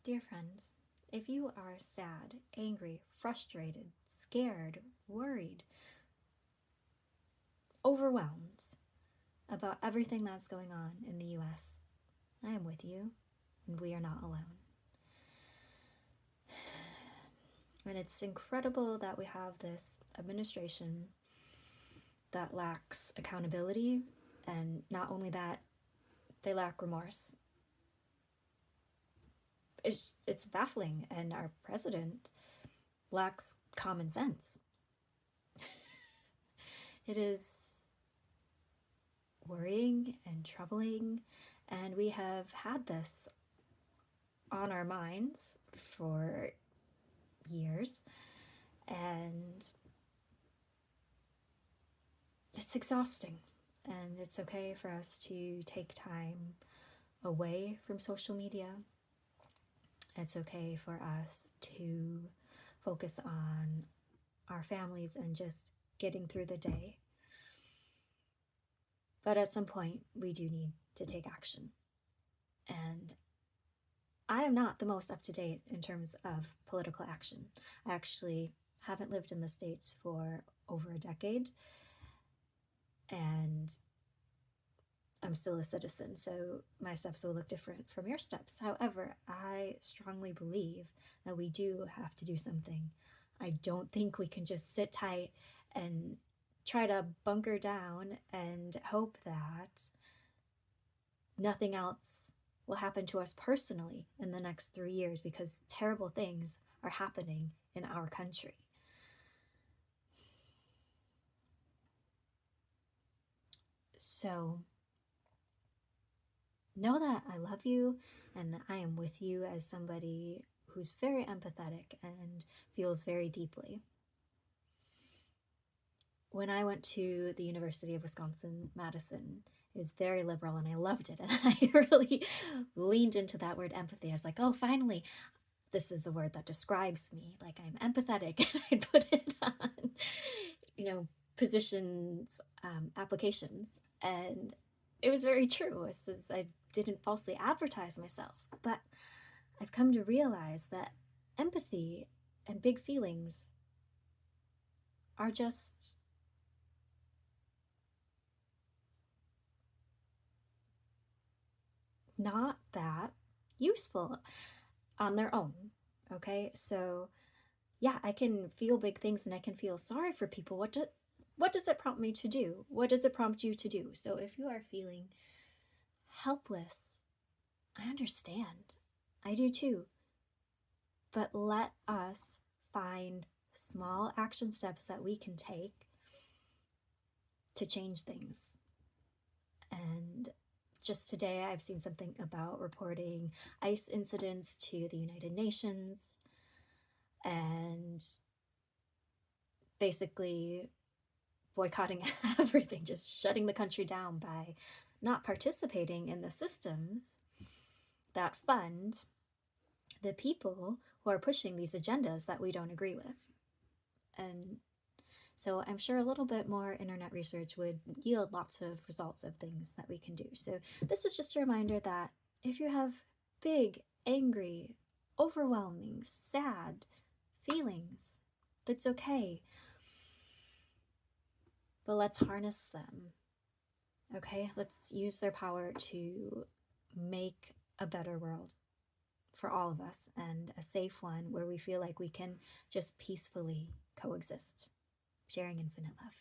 Dear friends, if you are sad, angry, frustrated, scared, worried, overwhelmed about everything that's going on in the US, I am with you, and we are not alone. And it's incredible that we have this administration that lacks accountability, and not only that, they lack remorse. It's baffling, and our president lacks common sense. It is worrying and troubling, and we have had this on our minds for years, and it's exhausting. And it's okay for us to take time away from social media. It's okay for us to focus on our families and just getting through the day. But at some point, we do need to take action. And I am not the most up-to-date in terms of political action. I actually haven't lived in the States for over a decade, and I'm still a citizen, so my steps will look different from your steps. However, I strongly believe that we do have to do something. I don't think we can just sit tight and try to bunker down and hope that nothing else will happen to us personally in the next 3 years, because terrible things are happening in our country. So know that I love you and I am with you as somebody who's very empathetic and feels very deeply. When I went to the University of Wisconsin-Madison, it was very liberal and I loved it. And I really leaned into that word empathy. I was like, oh, finally, this is the word that describes me. Like, I'm empathetic. And I'd put it on, positions, applications. And it was very true. I didn't falsely advertise myself. But I've come to realize that empathy and big feelings are just not that useful on their own. Okay, so yeah, I can feel big things and I can feel sorry for people. What does it prompt me to do? What does it prompt you to do? So if you are feeling helpless, I understand. I do too. But let us find small action steps that we can take to change things. And just today, I've seen something about reporting ICE incidents to the United Nations and basically boycotting everything, just shutting the country down by not participating in the systems that fund the people who are pushing these agendas that we don't agree with. And so I'm sure a little bit more internet research would yield lots of results of things that we can do. So this is just a reminder that if you have big, angry, overwhelming, sad feelings, that's okay. But let's harness them, okay? Let's use their power to make a better world for all of us, and a safe one where we feel like we can just peacefully coexist, sharing infinite love.